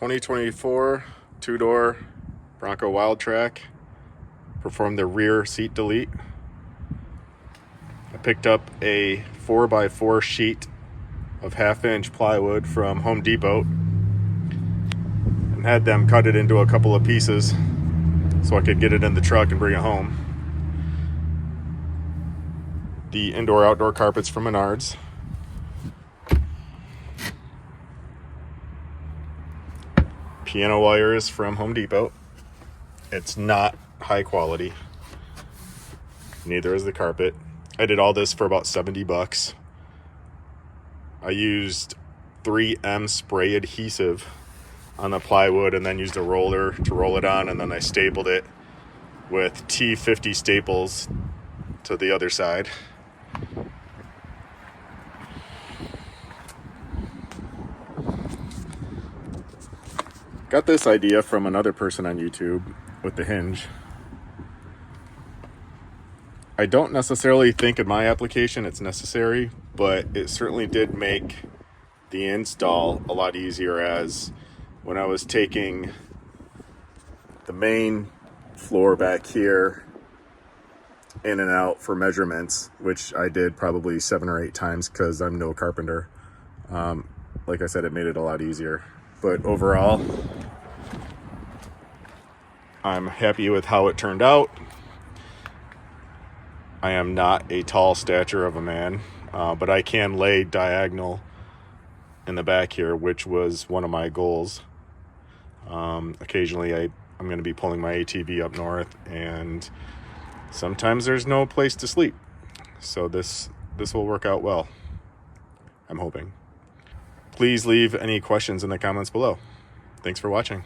2024 two-door Bronco WildTrack. Performed the rear seat delete. I picked up a 4x4 sheet of 1/2-inch plywood from Home Depot and had them cut it into a couple of pieces so I could get it in the truck and bring it home. The indoor-outdoor carpets from Menards. Piano wires from Home Depot. It's not high quality. Neither is the carpet. I did all this for about $70. I used 3M spray adhesive on the plywood and then used a roller to roll it on, and then I stapled it with T50 staples to the other side. Got this idea from another person on YouTube with the hinge. I don't necessarily think in my application it's necessary, but it certainly did make the install a lot easier, as when I was taking the main floor back here in and out for measurements, which I did probably 7 or 8 times because I'm no carpenter. Like I said, it made it a lot easier. But overall, I'm happy with how it turned out. I am not a tall stature of a man, but I can lay diagonal in the back here, which was one of my goals. Occasionally I'm going to be pulling my ATV up north, and sometimes there's no place to sleep. So this will work out well, I'm hoping. Please leave any questions in the comments below. Thanks for watching.